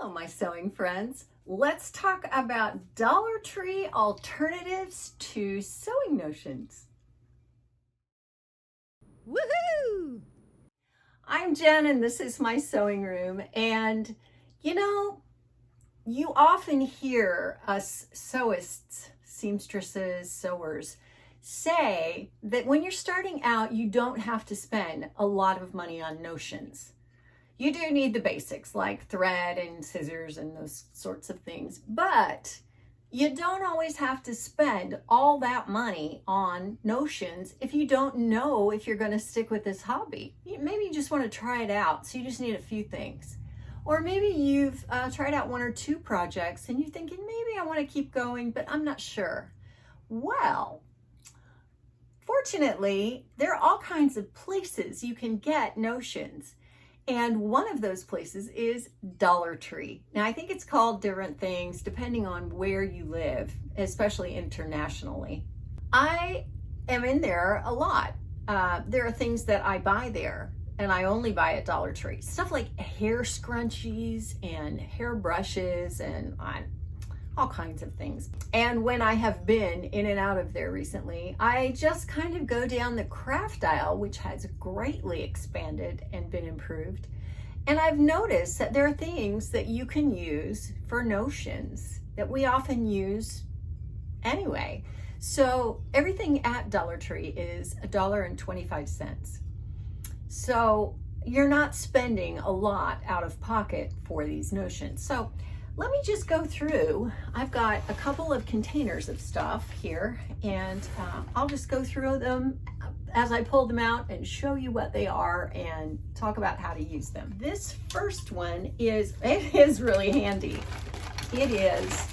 Hello, my sewing friends. Let's talk about Dollar Tree alternatives to sewing notions. Woohoo! I'm Jen and this is my sewing room. And you often hear us sewists, seamstresses, sewers say that when you're starting out, you don't have to spend a lot of money on notions. You do need the basics like thread and scissors and those sorts of things, but you don't always have to spend all that money on notions if you don't know if you're going to stick with this hobby. Maybe you just want to try it out, so you just need a few things. Or maybe you've tried out one or two projects and you're thinking, maybe I want to keep going, but I'm not sure. Well, fortunately, there are all kinds of places you can get notions. And one of those places is Dollar Tree. Now, I think it's called different things depending on where you live, especially internationally. I am in there a lot. There are things that I buy there, and I only buy at Dollar Tree. Stuff like hair scrunchies and hair brushes and all kinds of things. And when I have been in and out of there recently, I just kind of go down the craft aisle, which has greatly expanded and been improved. And I've noticed that there are things that you can use for notions that we often use anyway. So everything at Dollar Tree is $1.25. So you're not spending a lot out of pocket for these notions. So let me just go through. I've got a couple of containers of stuff here, and I'll just go through them as I pull them out and show you what they are and talk about how to use them. This first one is really handy. It is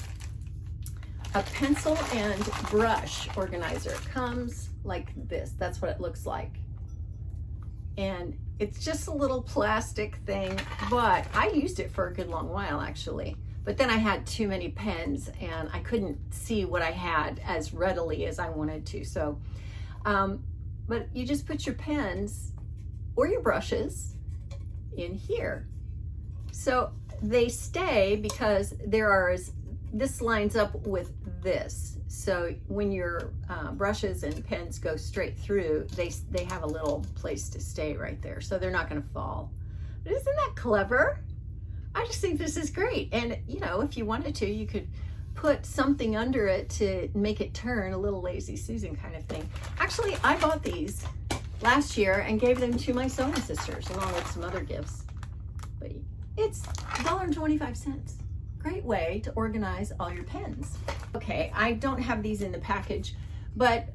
a pencil and brush organizer. It comes like this. That's what it looks like. And it's just a little plastic thing, but I used it for a good long while actually. But then I had too many pens and I couldn't see what I had as readily as I wanted to. So, but you just put your pens or your brushes in here. So they stay because this lines up with this. So when your brushes and pens go straight through, they have a little place to stay right there. So they're not gonna fall. But isn't that clever? I just think this is great. And if you wanted to, you could put something under it to make it turn, a little lazy Susan kind of thing. Actually, I bought these last year and gave them to my sewing sisters along with some other gifts. But it's $1.25. Great way to organize all your pens. Okay, I don't have these in the package, but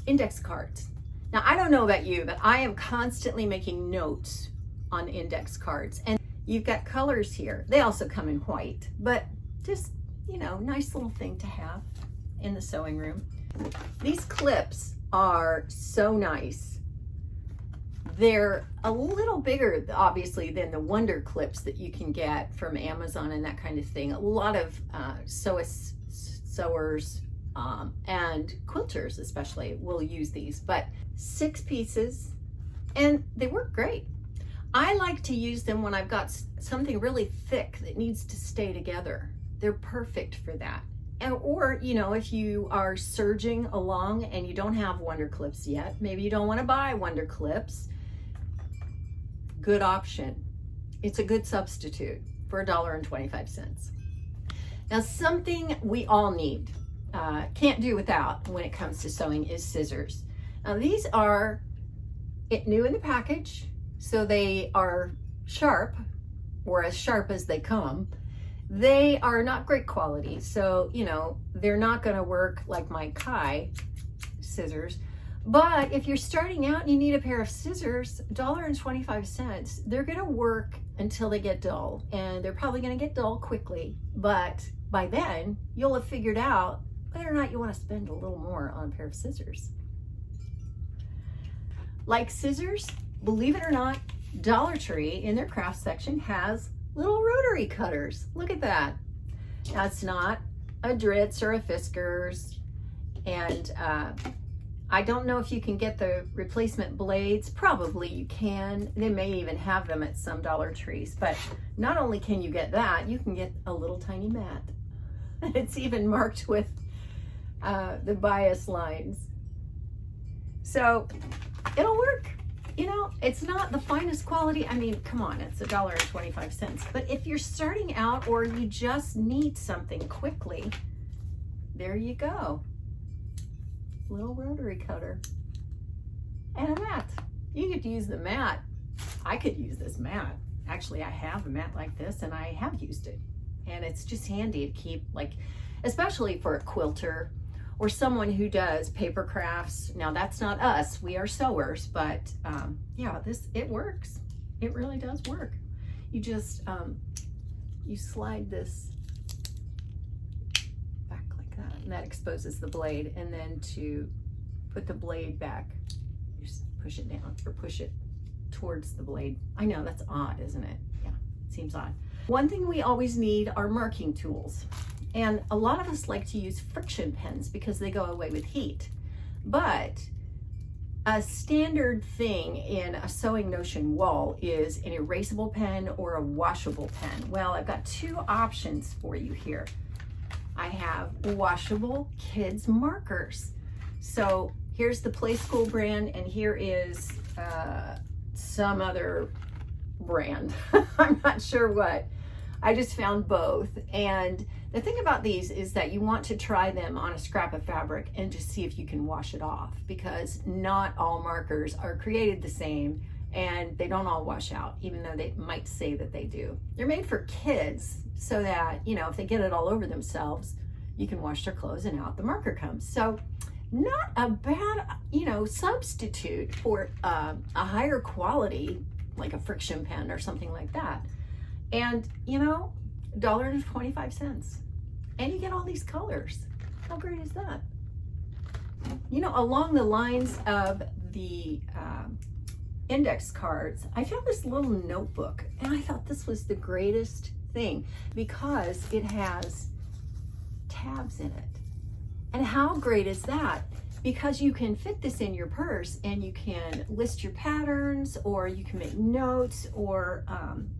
index cards. Now, I don't know about you, but I am constantly making notes on index cards. And you've got colors here. They also come in white, but just, nice little thing to have in the sewing room. These clips are so nice. They're a little bigger, obviously, than the Wonder clips that you can get from Amazon and that kind of thing. A lot of sewers and quilters especially will use these, but 6 pieces, and they work great. I like to use them when I've got something really thick that needs to stay together. They're perfect for that. Or, if you are surging along and you don't have Wonder clips yet, maybe you don't want to buy Wonder clips, good option. It's a good substitute for $1.25. Now, something we all need, can't do without when it comes to sewing, is scissors. Now, these are new in the package. So they are sharp, or as sharp as they come. They are not great quality. So, they're not gonna work like my Kai scissors. But if you're starting out and you need a pair of scissors, $1.25, they're gonna work until they get dull. And they're probably gonna get dull quickly. But by then, you'll have figured out whether or not you wanna spend a little more on a pair of scissors. Like scissors, believe it or not, Dollar Tree in their craft section has little rotary cutters. Look at that. Now, it's not a Dritz or a Fiskars, and I don't know if you can get the replacement blades. Probably you can. They may even have them at some Dollar Trees. But not only can you get that, you can get a little tiny mat. It's even marked with the bias lines. So it'll work. You know, it's not the finest quality. I mean, come on, it's $1.25. But if you're starting out or you just need something quickly, there you go. Little rotary cutter and a mat. You could use the mat. I could use this mat. Actually, I have a mat like this and I have used it. And it's just handy to keep, like, especially for a quilter or someone who does paper crafts. Now that's not us, we are sewers, but yeah, it works. It really does work. You just, you slide this back like that, and that exposes the blade. And then to put the blade back, you just push it down or push it towards the blade. I know that's odd, isn't it? Yeah, it seems odd. One thing we always need are marking tools. And a lot of us like to use friction pens because they go away with heat. But a standard thing in a sewing Notion wall is an erasable pen or a washable pen. Well, I've got two options for you here. I have washable kids markers. So here's the Play School brand, and here is some other brand. I'm not sure what. I just found both. And the thing about these is that you want to try them on a scrap of fabric and just see if you can wash it off, because not all markers are created the same and they don't all wash out, even though they might say that they do. They're made for kids so that, you know, if they get it all over themselves, you can wash their clothes and out the marker comes. So not a bad, you know, substitute for a higher quality, like a friction pen or something like that. And, you know, $1.25. And you get all these colors. How great is that? You know, along the lines of the index cards, I found this little notebook, and I thought this was the greatest thing because it has tabs in it. And how great is that? Because you can fit this in your purse and you can list your patterns, or you can make notes, or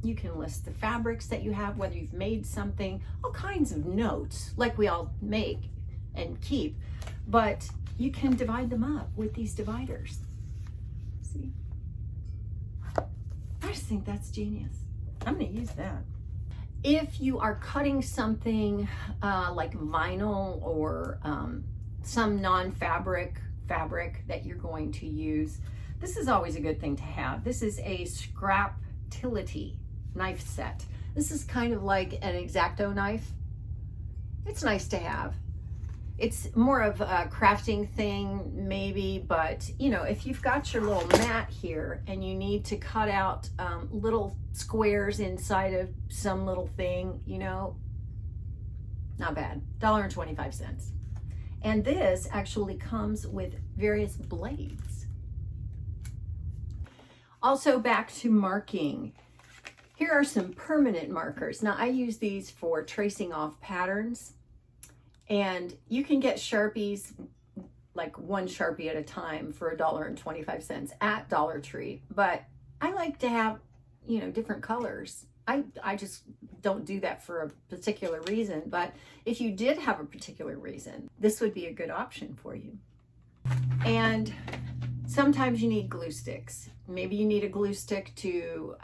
you can list the fabrics that you have, whether you've made something, all kinds of notes like we all make and keep, but you can divide them up with these dividers. See? I just think that's genius. I'm gonna use that. If you are cutting something like vinyl or some non-fabric fabric that you're going to use, this is always a good thing to have. This is a Scraptility knife set. This is kind of like an X-Acto knife. It's nice to have. It's more of a crafting thing maybe, but you know, if you've got your little mat here and you need to cut out little squares inside of some little thing, you know, not bad. $1.25. And this actually comes with various blades. Also, back to marking. Here are some permanent markers. Now, I use these for tracing off patterns. And you can get Sharpies, like one Sharpie at a time, for $1.25 at Dollar Tree. But I like to have, you know, different colors. I just don't do that for a particular reason, but if you did have a particular reason, this would be a good option for you. And sometimes you need glue sticks. Maybe you need a glue stick to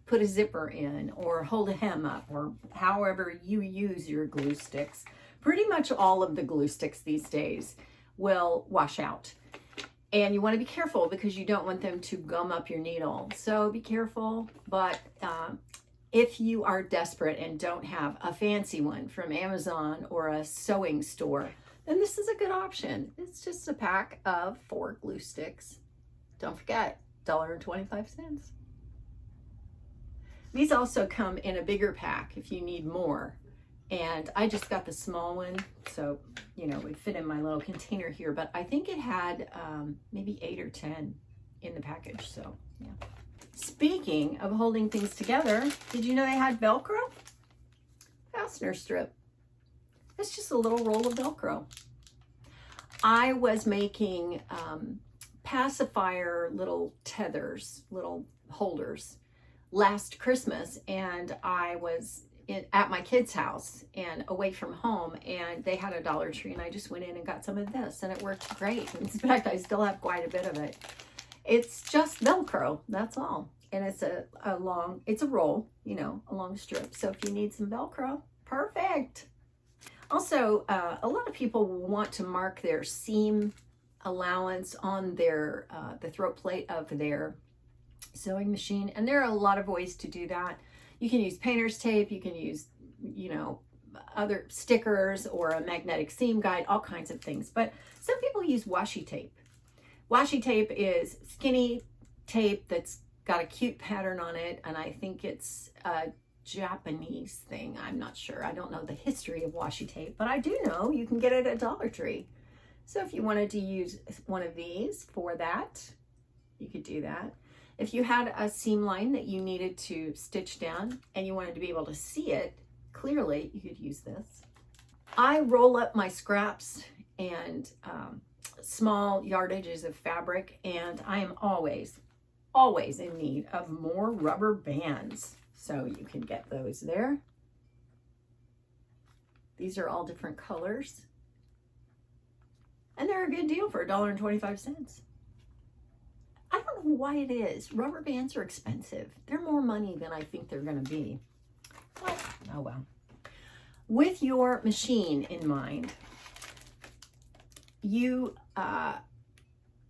put a zipper in or hold a hem up, or however you use your glue sticks. Pretty much all of the glue sticks these days will wash out. And you want to be careful because you don't want them to gum up your needle. So be careful, but if you are desperate and don't have a fancy one from Amazon or a sewing store, then this is a good option. It's just a pack of 4 glue sticks. Don't forget, $1.25. These also come in a bigger pack if you need more. And I just got the small one, so, you know, it would fit in my little container here. But I think it had maybe 8 or 10 in the package, so, yeah. Speaking of holding things together, did you know they had Velcro? Fastener strip. It's just a little roll of Velcro. I was making pacifier little tethers, little holders last Christmas, and I was at my kids' house and away from home, and they had a Dollar Tree, and I just went in and got some of this, and it worked great. In fact, I still have quite a bit of it. It's just Velcro, that's all. And it's a roll, you know, a long strip. So if you need some Velcro, perfect. Also, a lot of people want to mark their seam allowance on their the throat plate of their sewing machine, and there are a lot of ways to do that. You can use painter's tape, you can use, you know, other stickers or a magnetic seam guide, all kinds of things. But some people use washi tape. Washi tape is skinny tape that's got a cute pattern on it, and I think it's a Japanese thing. I'm not sure. I don't know the history of washi tape, but I do know you can get it at Dollar Tree. So if you wanted to use one of these for that, you could do that. If you had a seam line that you needed to stitch down and you wanted to be able to see it clearly, you could use this. I roll up my scraps and small yardages of fabric, and I am always in need of more rubber bands. So you can get those there. These are all different colors. And they're a good deal for $1.25. I don't know why it is. Rubber bands are expensive. They're more money than I think they're going to be. But, oh well. With your machine in mind, you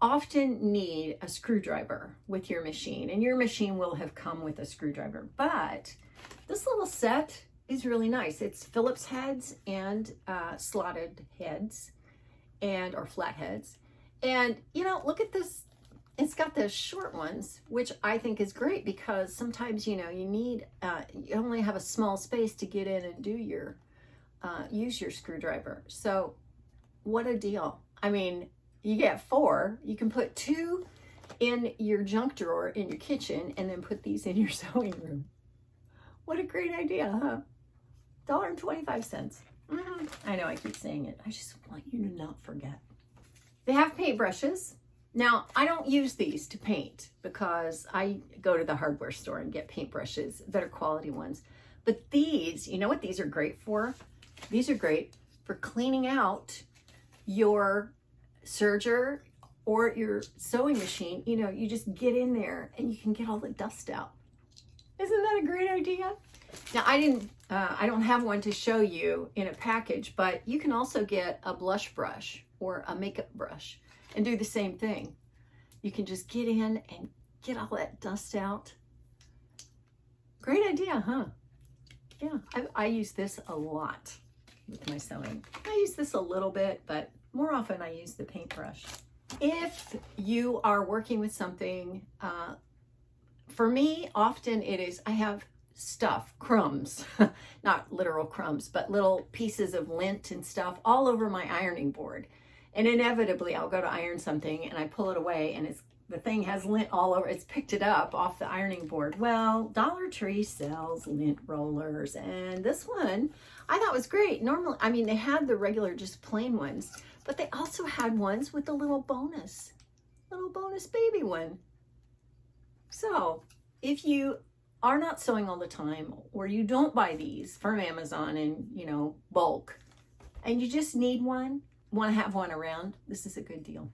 often need a screwdriver with your machine, and your machine will have come with a screwdriver. But this little set is really nice. It's Phillips heads and slotted heads or flat heads. And you know, look at this. It's got the short ones, which I think is great because sometimes, you know, you need, you only have a small space to get in and do your, use your screwdriver. So what a deal. I mean, you get 4, you can put 2 in your junk drawer in your kitchen and then put these in your sewing room. What a great idea, huh? $1.25. I know I keep saying it. I just want you to not forget. They have paintbrushes. Now, I don't use these to paint because I go to the hardware store and get paintbrushes, better quality ones. But these, you know what these are great for? These are great for cleaning out your serger or your sewing machine. You know, you just get in there and you can get all the dust out. Isn't that a great idea? Now, I don't have one to show you in a package, but you can also get a blush brush or a makeup brush and do the same thing. You can just get in and get all that dust out. Great idea, huh? Yeah, I use this a lot with my sewing. I use this a little bit, but more often I use the paintbrush. If you are working with something, for me, often it is, I have stuff, crumbs, not literal crumbs, but little pieces of lint and stuff all over my ironing board. And inevitably I'll go to iron something and I pull it away and the thing has lint all over. It's picked it up off the ironing board. Well, Dollar Tree sells lint rollers, and this one I thought was great. Normally, I mean, they had the regular just plain ones, but they also had ones with the little bonus baby one. So if you are not sewing all the time, or you don't buy these from Amazon in, you know, bulk, and you just need one, want to have one around, this is a good deal.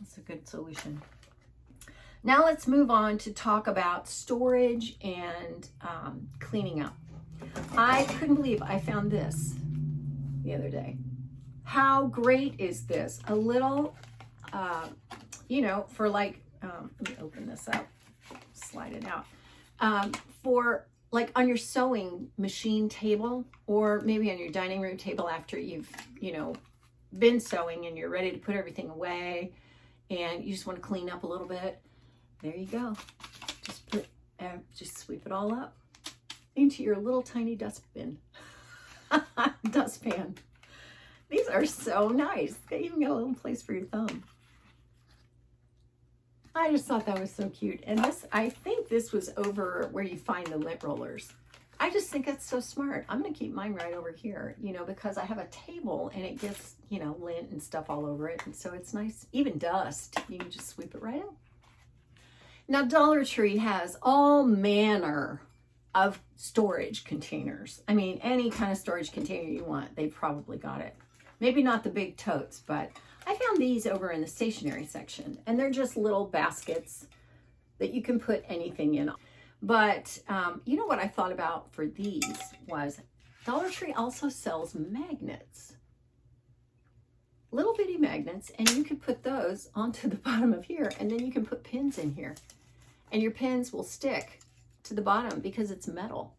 It's a good solution. Now let's move on to talk about storage and cleaning up. I couldn't believe I found this the other day. How great is this? A little, you know, for like, let me open this up, slide it out. For like on your sewing machine table, or maybe on your dining room table after you've, you know, been sewing and you're ready to put everything away and you just want to clean up a little bit. There you go. Just sweep it all up into your little tiny dustpan. These are so nice. They even got a little place for your thumb. I just thought that was so cute. And this, I think this was over where you find the lint rollers. I just think it's so smart. I'm going to keep mine right over here, you know, because I have a table and it gets, you know, lint and stuff all over it. And so it's nice. Even dust, you can just sweep it right out. Now, Dollar Tree has all manner of storage containers. I mean, any kind of storage container you want, they've probably got it. Maybe not the big totes, but I found these over in the stationery section, and they're just little baskets that you can put anything in. But you know what I thought about for these was Dollar Tree also sells magnets, little bitty magnets, and you can put those onto the bottom of here, and then you can put pins in here, and your pins will stick to the bottom because it's metal.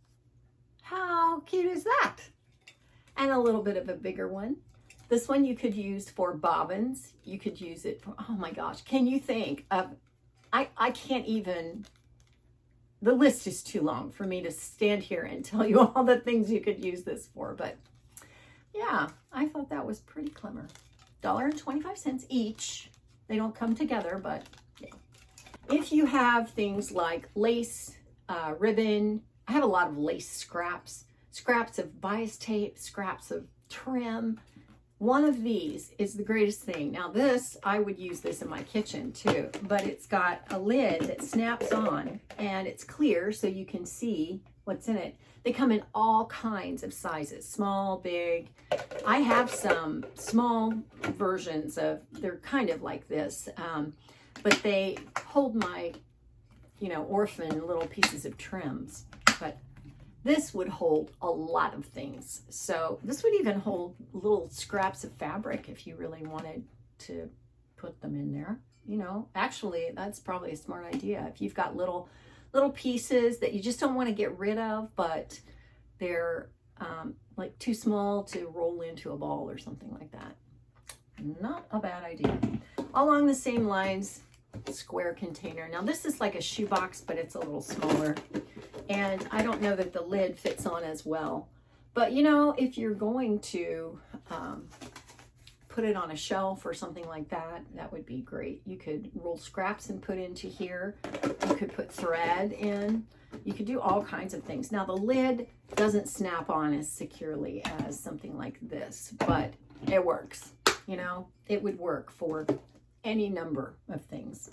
How cute is that? And a little bit of a bigger one. This one you could use for bobbins. You could use it for, oh my gosh, can you think of, I can't even, the list is too long for me to stand here and tell you all the things you could use this for. But yeah, I thought that was pretty clever. $1.25 each. They don't come together, but yeah. If you have things like lace, ribbon, I have a lot of lace scraps, scraps of bias tape, scraps of trim. One of these is the greatest thing. Now this, I would use this in my kitchen too, but it's got a lid that snaps on and it's clear so you can see what's in it. They come in all kinds of sizes, small, big. I have some small versions of, they're kind of like this, but they hold my, you know, orphan little pieces of trims. But this would hold a lot of things. So this would even hold little scraps of fabric if you really wanted to put them in there. You know, actually, that's probably a smart idea. If you've got little pieces that you just don't want to get rid of, but they're like too small to roll into a ball or something like that. Not a bad idea. Along the same lines, square container. Now this is like a shoebox, but it's a little smaller. And I don't know that the lid fits on as well. But you know, if you're going to put it on a shelf or something like that, that would be great. You could roll scraps and put into here. You could put thread in. You could do all kinds of things. Now the lid doesn't snap on as securely as something like this, but it works. You know, it would work for any number of things.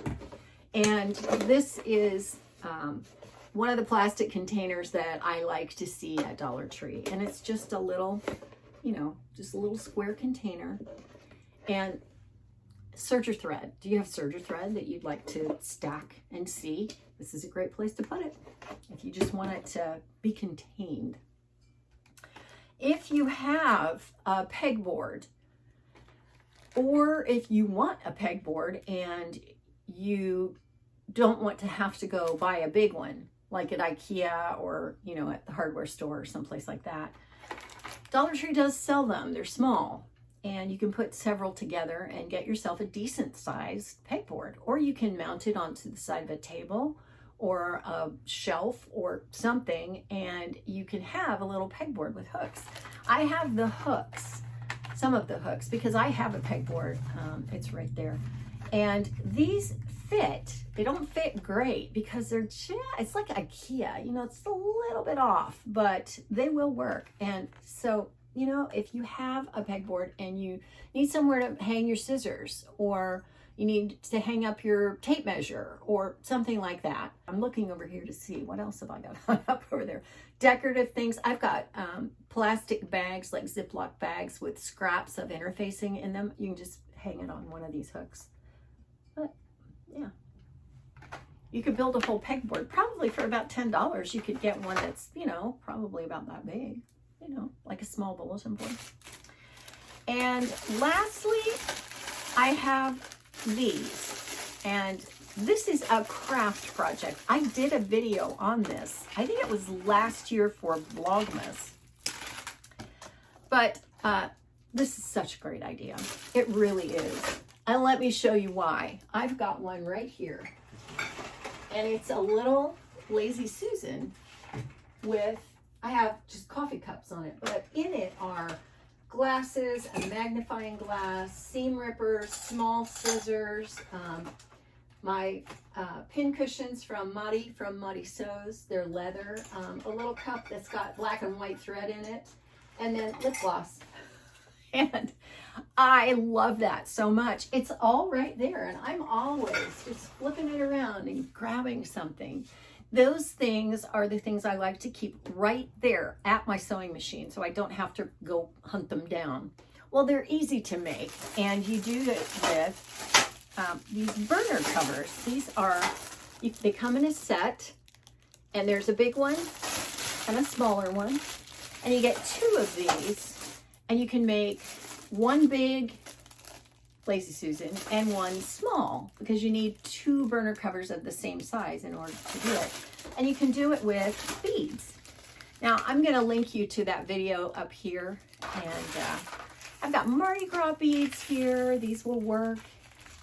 And this is one of the plastic containers that I like to see at Dollar Tree. And it's just a little, you know, just a little square container. And serger thread. Do you have serger thread that you'd like to stack and see? This is a great place to put it if you just want it to be contained. If you have a pegboard, or if you want a pegboard and you don't want to have to go buy a big one, like at IKEA or, you know, at the hardware store or someplace like that, Dollar Tree does sell them. They're small, and you can put several together and get yourself a decent sized pegboard, or you can mount it onto the side of a table or a shelf or something, and you can have a little pegboard with hooks. I have the hooks, some of the hooks, because I have a pegboard. It's right there. And these fit. They don't fit great because they're just, it's like IKEA, you know, it's a little bit off, but they will work. And so, you know, if you have a pegboard and you need somewhere to hang your scissors, or you need to hang up your tape measure or something like that. I'm looking over here to see what else have I got hung up over there. Decorative things. I've got plastic bags, like Ziploc bags with scraps of interfacing in them. You can just hang it on one of these hooks. But yeah, you could build a whole pegboard. Probably for about $10, you could get one that's, you know, probably about that big, you know, like a small bulletin board. And lastly, I have these, and this is a craft project. I did a video on this. I think it was last year for Vlogmas, but this is such a great idea. It really is. And let me show you why. I've got one right here, and it's a little Lazy Susan with, I have just coffee cups on it, but in it are glasses, a magnifying glass, seam rippers, small scissors, my pin cushions from Muddy Sews. They're leather. A little cup that's got black and white thread in it. And then lip gloss. And I love that so much. It's all right there. And I'm always just flipping it around and grabbing something. Those things are the things I like to keep right there at my sewing machine so I don't have to go hunt them down. Well, they're easy to make, and you do it with these burner covers. These are, they come in a set, and there's a big one and a smaller one, and you get 2 of these, and you can make one big Lazy Susan and one small, because you need 2 burner covers of the same size in order to do it. And you can do it with beads. Now, I'm going to link you to that video up here, and I've got Mardi Gras beads here. These will work.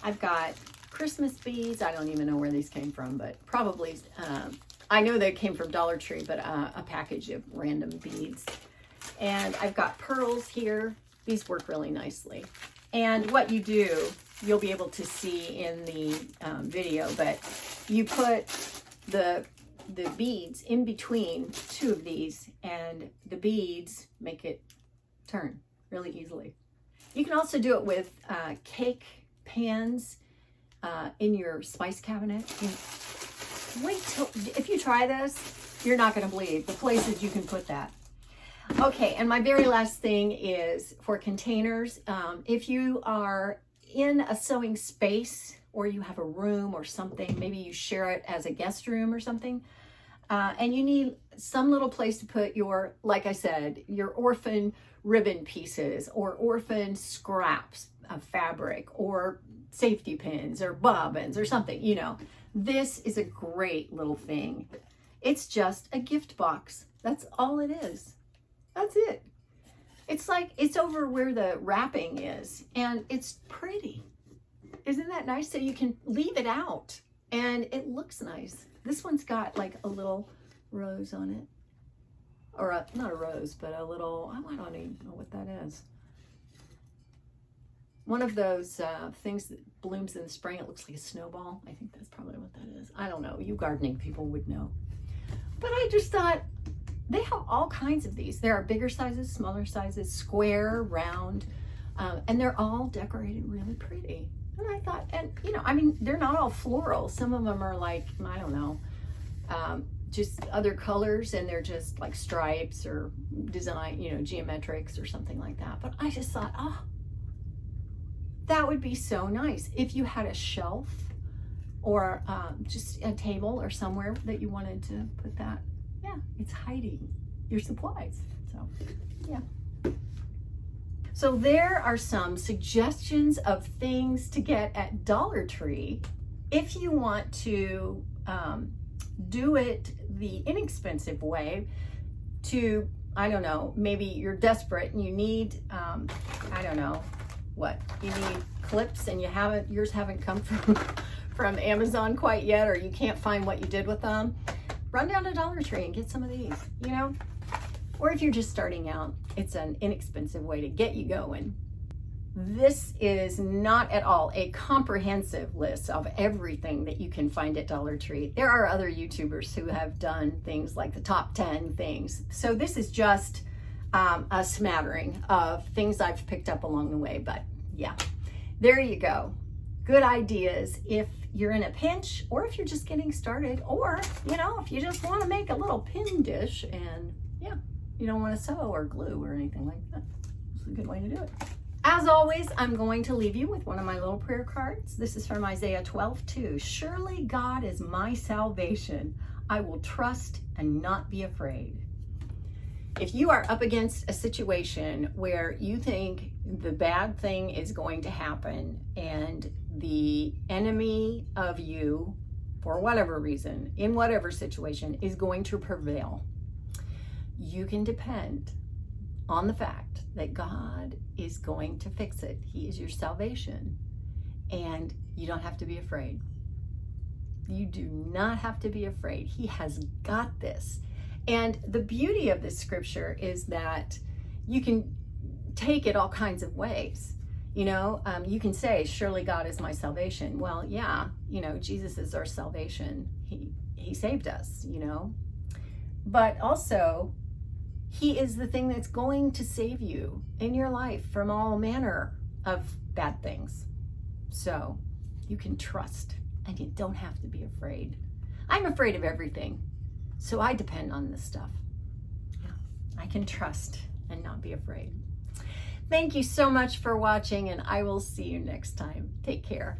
I've got Christmas beads. I don't even know where these came from, but probably, I know they came from Dollar Tree, but a package of random beads. And I've got pearls here. These work really nicely. And what you do, you'll be able to see in the video, but you put the beads in between 2 of these, and the beads make it turn really easily. You can also do it with cake pans in your spice cabinet. Wait till, if you try this, you're not going to believe the places you can put that. Okay, and my very last thing is for containers. If you are in a sewing space, or you have a room or something, maybe you share it as a guest room or something, and you need some little place to put your, like I said, your orphan ribbon pieces or orphan scraps of fabric or safety pins or bobbins or something, you know, this is a great little thing. It's just a gift box. That's all it is. That's it. It's like, it's over where the wrapping is, and it's pretty. Isn't that nice? So you can leave it out and it looks nice. This one's got like a little rose on it. Or not a rose, but a little, I don't even know what that is. One of those things that blooms in the spring. It looks like a snowball. I think that's probably what that is. I don't know. You gardening people would know. But I just thought, they have all kinds of these. There are bigger sizes, smaller sizes, square, round, and they're all decorated really pretty. And I thought, and you know, I mean, they're not all floral. Some of them are like, I don't know, just other colors, and they're just like stripes or design, you know, geometrics or something like that. But I just thought, oh, that would be so nice if you had a shelf or just a table or somewhere that you wanted to put that. Yeah, it's hiding your supplies. So, yeah. So there are some suggestions of things to get at Dollar Tree if you want to do it the inexpensive way to, I don't know, maybe you're desperate and you need, I don't know, what? You need clips and yours haven't come from Amazon quite yet, or you can't find what you did with them. Run down to Dollar Tree and get some of these, you know? Or if you're just starting out, it's an inexpensive way to get you going. This is not at all a comprehensive list of everything that you can find at Dollar Tree. There are other YouTubers who have done things like the top 10 things. So this is just a smattering of things I've picked up along the way. But yeah, there you go. Good ideas if you're in a pinch, or if you're just getting started, or, you know, if you just want to make a little pin dish and, yeah, you don't want to sew or glue or anything like that. It's a good way to do it. As always, I'm going to leave you with one of my little prayer cards. This is from Isaiah 12:2. Surely God is my salvation. I will trust and not be afraid. If you are up against a situation where you think the bad thing is going to happen and the enemy of you, for whatever reason, in whatever situation, is going to prevail, you can depend on the fact that God is going to fix it. He is your salvation, and you don't have to be afraid. You do not have to be afraid. He has got this. And the beauty of this scripture is that you can take it all kinds of ways. You can say, surely God is my salvation. Well, yeah, Jesus is our salvation. He saved us, But also, he is the thing that's going to save you in your life from all manner of bad things. So you can trust, and you don't have to be afraid. I'm afraid of everything, so I depend on this stuff. Yeah, I can trust and not be afraid. Thank you so much for watching, and I will see you next time. Take care.